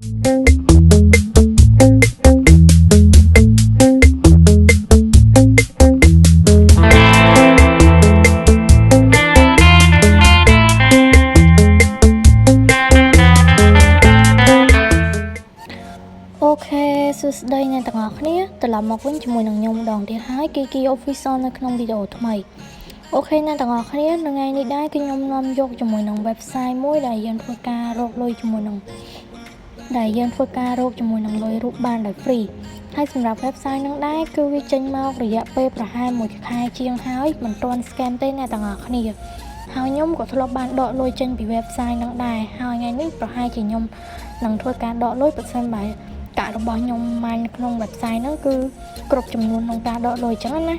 អូខេសួស្តីអ្នកទាំងអស់គ្នាត្រឡប់មកវិញជាមួយនឹងខ្ញុំម្ដងទៀតហើយ Kiki Official នៅក្នុងវីដេអូថ្មីអូខេអ្នកទាំងអស់គ្នានៅថ្ងៃនេះដែរគឺខ្ញុំនាំយកជាមួយនឹង website មួយដែលយើងធ្វើការរកលុយជាមួយនឹងលុយរូបបានដោយ free ហើយសម្រាប់ website ហ្នឹងដែរគឺវាចេញមករយៈពេលប្រហែល1ខែជាងហើយមិនទាន់ scam ទេអ្នកទាំងអស់គ្នាហើយខ្ញុំក៏ធ្លាប់បានដកលុយចេញពី website ហ្នឹងដែរហើយថ្ងៃនេះប្រហែលជាខ្ញុំនឹងធ្វើការដកលុយប្រសិនបើកាក់របស់ខ្ញុំមកនៅក្នុង website ហ្នឹងគឺគ្រប់ចំនួនក្នុងការដកលុយអញ្ចឹងណា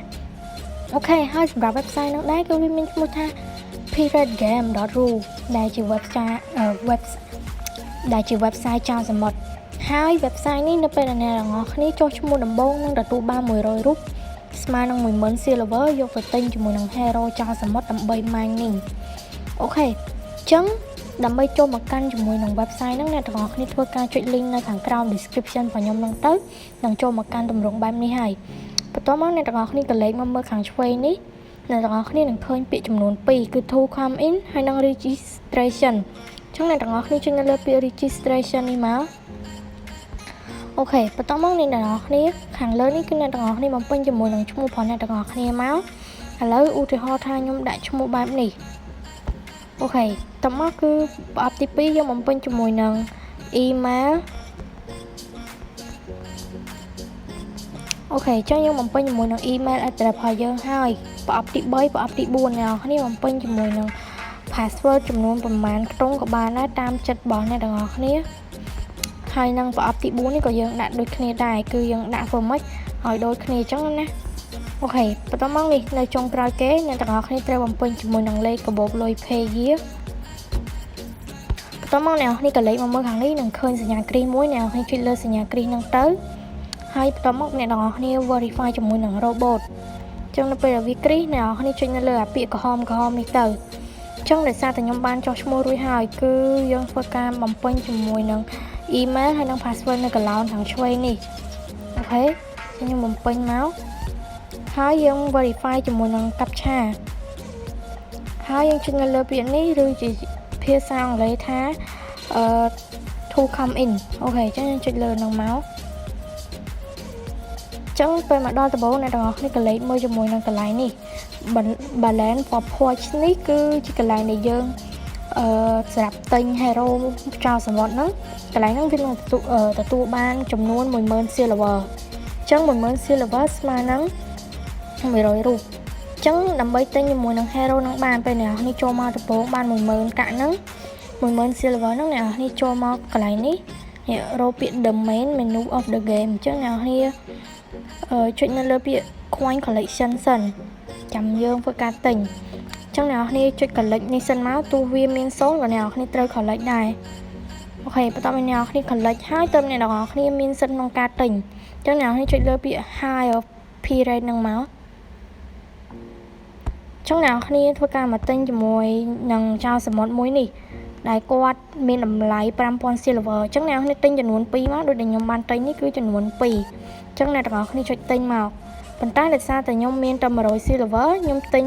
អូខេហើយសម្រាប់ website ហ្នឹងដែរគឺវាមានឈ្មោះថា pirategame.ru ដែលជា website ចោលសមុទ្រហើយ website នេះនៅពេលដែលអ្នកទាំងអស់គ្នាចុះឈ្មោះដំបូងនឹងទទួលបាន100រូបស្មើនឹង 10000 silver យកទៅទិញជាមួយនឹង hero ចោលសមុទ្រដើម្បី mining អូខេអញ្ចឹងដើម្បីចូលមកកាន់ជាមួយនឹង website ហ្នឹងអ្នកទាំងអស់គ្នាធ្វើការចុច link នៅខាងក្រោម description របស់ខ្ញុំហ្នឹងទៅនឹងចូលមកកាន់ទម្រង់បែបនេះហើយបន្ទាប់មកអ្នកទាំងអស់គ្នាក៏លេខមកមើលខាងឆ្វេងនេះអ្នកទាំងអស់គ្នានឹងឃើញពាក្យចំនួន2គឺ to come in ហើយនិង registration អញ្ចឹងអ្នកទាំងអស់គ្នាចុចនៅលើពាក្យ registration នេះមកអូខេបន្ទាប់មកអ្នកទាំងអស់គ្នាខាងលើនេះគឺអ្នកទាំងអស់គ្នាបំពេញជាមួយនឹងឈ្មោះរបស់អ្នកទាំងអស់គ្នាមកឥឡូវឧទាហរណ៍ថាខ្ញុំដាក់ឈ្មោះបែបនេះអូខេតមកគឺប្រអប់ទី2យើងបំពេញជាមួយនឹង email អូខេអញ្ចឹងយើងបំពេញជាមួយនឹង email address របស់យើងហើយប្រអប់ទី3ប្រអប់ទី4អ្នកនរគ្នាបំពេញជាមួយនឹង password ចំនួនប្រមាណខ្ទង់ក៏បានដែរតាមចិត្តរបស់អ្នកទាំងអស់គ្នាហើយនឹងប្រអប់ទី4នេះក៏យើងដាក់ដូចគ្នាដែរគឺយើងដាក់ធ្វើម៉េចឲ្យដូចគ្នាអញ្ចឹងណាអូខេបន្តមកនេះនៅចុងក្រោយគេអ្នកទាំងអស់គ្នាត្រូវបំពេញជាមួយនឹងលេខកាបូបលុយ pay year បន្តមកអ្នកនរគ្នាក៏លេខមកមើលខាងនេះនឹងឃើញសញ្ញាគ្រីសមួយអ្នកនរគ្នាចុចលើសញ្ញាគ្រីសហ្នឹងទៅហើយបន្តមកអ្នកទាំងអស់គ្នា verify ជាមួយនឹង robot អញ្ចឹងនៅពេលដែលវាគ្រីសអ្នកនរគ្នាចុចនៅលើអាពាក្យក្រហមនេះទៅអញ្ចឹងដោយសារតែខ្ញុំបានចុះឈ្មោះរួចហើយគឺយើងធ្វើការបំពេញជាមួយនឹង email ហើយនិង password នៅកន្លោនខាងឆ្វេងនេះអូខេខ្ញុំបំពេញមកហើយយើង verify ជាមួយនឹង captcha ហើយយើងចុចនៅលើពាក្យនេះឬជាភាសាអង់គ្លេសថាto come in អូខេអញ្ចឹងយើងចុចលើនឹងមកចឹងពេលមកដល់ដំបូងអ្នកទាំងអស់គ្នាក៏លេខមើលជាមួយនឹងកន្លែងនេះ balance for points នេះគឺជាកន្លែងដែលយើងសម្រាប់ទិញ hero ចោលសមុទ្រហ្នឹងកន្លែងហ្នឹងវានឹងទទួលបានចំនួន 10000 silver អញ្ចឹង 10000 silver ស្មើនឹង100រូបអញ្ចឹងដើម្បីទិញជាមួយនឹង hero ហ្នឹងបានពេលអ្នកនរគ្នាចូលមកដំបូងបាន 10000 កាក់ហ្នឹង 10000 silver ហ្នឹងអ្នកនរគ្នាចូលមកកន្លែងនេះរកពាក្យ the main menu of the game អញ្ចឹងអ្នកនរគ្នាចុចនៅលើពាក្យ coin collection សិនចាំយើងធ្វើការទិញអញ្ចឹងអ្នកនរគ្នាចុច collect នេះសិនមកទោះវាមាន0ក៏អ្នកនរគ្នាត្រូវ collect ដែរអូខេបន្ទាប់មកអ្នកនរគ្នា collect ហើយតើអ្នកនរគ្នាមានសិទ្ធិក្នុងការទិញអញ្ចឹងអ្នកនរគ្នាចុចលើពាក្យ high of pirate ហ្នឹងមកអញ្ចឹងអ្នកនរគ្នាធ្វើការមកទិញជាមួយនឹងចោលសមុទ្រមួយនេះដែលគាត់មានតម្លៃ 5000 silver អញ្ចឹងអ្នកនរគ្នាទិញចំនួន2មកដូចដែលខ្ញុំបានទិញនេះគឺចំនួន2អញ្ចឹងអ្នកទាំងអស់គ្នាចុចទិញមកប៉ុន្តែដោយសារតែខ្ញុំមានតែ100 silver ខ្ញុំទិញ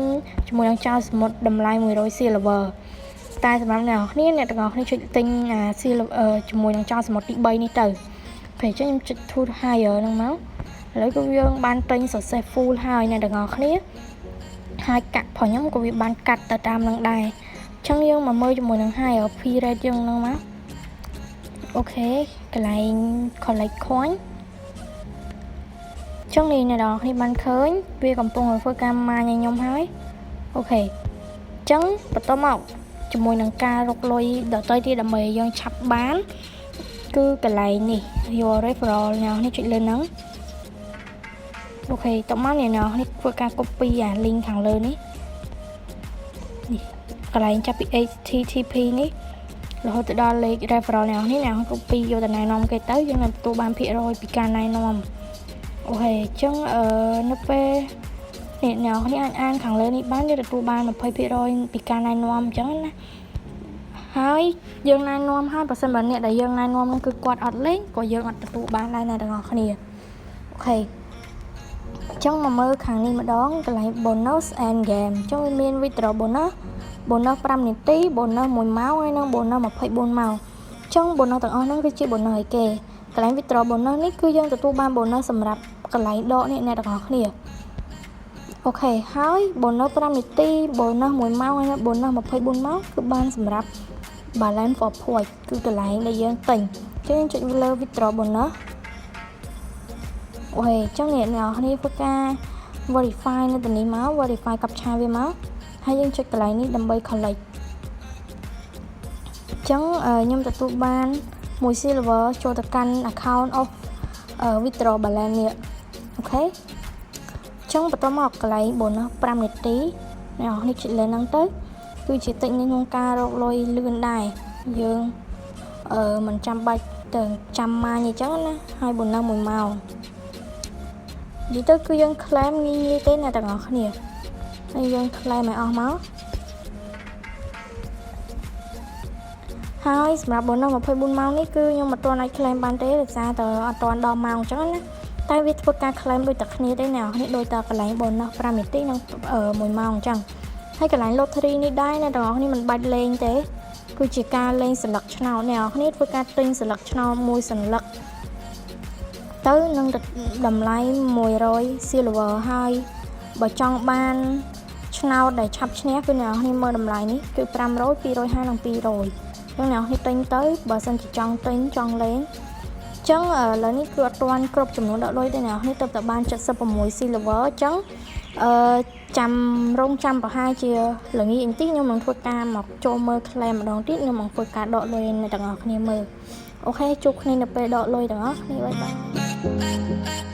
ជាមួយនឹងចោលសមុទ្រតម្លៃ100 silver តែសម្រាប់អ្នកទាំងអស់គ្នាចុចទិញsilver ជាមួយនឹងចោលសមុទ្រទី3នេះទៅពេលអញ្ចឹងខ្ញុំចុច to higher ហ្នឹងមកឥឡូវគឺយើងបានទិញ successful ហើយអ្នកទាំងអស់គ្នាហើយកាក់ផងខ្ញុំក៏វាបានកាត់ទៅតាមនឹងដែរអញ្ចឹងយើងមកមើលជាមួយនឹង higher pirate យើងហ្នឹងមកអូខេកន្លែង collect coinចឹងនេះអ្នកនរគ្នាបានឃើញវាកំពុងធ្វើការម៉ាញឲ្យខ្ញុំហើយអូខេអញ្ចឹងបន្តមកជាមួយនឹងការរកលុយដតៃទៀតដើម្បីឲ្យយើងឆាប់បានគឺកន្លែងនេះ your referral អ្នកនរគ្នាចុចលើហ្នឹងអូខេតមកអ្នកនរគ្នាធ្វើការ copy អា link ខាងលើនេះកន្លែងចាប់ពី HTTP នេះរហូតទៅដល់លេខ referral អ្នកនរគ្នា copy យកទៅណែនាំគេទៅយើងនឹងទទួលបានភាគរយពីការណែនាំអូខេអញ្ចឹងនៅពេលអ្នកនរគ្នាអាចអានខាងលើនេះបានយើងទទួលបាន 20% ពីការណែនាំអញ្ចឹងណាហ ហើយយើងណែនាំហើយបើសិនបើអ្នកដែលយើងណែនាំហ្នឹងគឺគាត់អត់លេងក៏យើងអត់ទទួលបានដែរអ្នកទាំងអស់គ្នាអូខេចង់មកមើលខាងនេះម្ដងកន្លែង bonus and game ចង់វាមាន withdraw bonus 5នាទី bonus 1ម៉ោងហើយនិង bonus 24ម៉ោងចង់ bonus ទាំងអស់ហ្នឹងគឺជា bonus អីគេកន្លែង withdraw bonus នេះគឺយើងទទួលបាន bonus សម្រាប់កន្លែងដកនេះអ្នកទាំងអស់គ្នាអូខេហើយ bonus 5នាទី bonus 1ម៉ោងហើយនិង bonus 24ម៉ោងគឺបានសម្រាប់ balance for point គឺកន្លែងដែលយើងទិញចឹងយើងចុចលើ withdraw bonus អូខេចឹងអ្នកនរគ្នាធ្វើការ verify នៅទីនេះមក verify captcha វាមកហើយយើងចុចកន្លែងនេះដើម្បី collect ចឹងខ្ញុំទទួលបាន1 silver ចូលទៅកាន់ account of withdraw balance នេះអូខេចឹងបន្តមកកន្លែង bonus 5នាទីអ្នកនរគ្នាចុចលើហ្នឹងទៅគឺជាតិចនៅក្នុងការរកលុយលឿនដែរយើងមិនចាំបាច់ទៅចាំម៉ាញអញ្ចឹងណាហើយ bonus 1ម៉ោងនិយាយទៅគឺយើង claim ងាយទេអ្នកទាំងអស់គ្នាហើយយើង claim ឲ្យអស់មកហើយសម្រាប់ bonus 24ម៉ោងនេះគឺខ្ញុំមិនទាន់អាច claim បានទេដោយសារតែអត់ទាន់ដល់ម៉ោងអញ្ចឹងណាតែវាធ្វើការ claim ដូចតែគ្នាទេអ្នកនរគ្នាដូចតែកន្លែង bonus 5នាទីនិង1ម៉ោងអញ្ចឹងហើយកន្លែង lottery នេះដែរអ្នកទាំងអស់គ្នាមិនបាច់លេងទេគឺជាការលេងសន្លឹកឆ្នោតអ្នកនរគ្នាធ្វើការទិញសន្លឹកឆ្នោតមួយសន្លឹកទៅនឹងតម្លៃ100 silver ហើយបើចង់បានឆ្នោតដែលឆាប់ឈ្នះគឺអ្នកនរគ្នាមើលតម្លៃនេះគឺ500 250និង200ចឹងអ្នកនរគ្នាទិញទៅបើសិនជាចង់ទិញចង់លេងចឹងឥឡូវនេះគឺអត់ទាន់គ្រប់ចំនួនដកលុយទេអ្នកនរគ្នាទៅតែបាន76 silver ចឹងចាំប្រហែលជាល្ងាចបន្តិចខ្ញុំនឹងធ្វើការមកចូលមើល claim ម្ដងទៀតខ្ញុំនឹងធ្វើការដកលុយអ្នកទាំងអស់គ្នាមើលអូខេជួបគ្នានៅពេលដកលុយទាំងអស់គ្នាបាយបាយ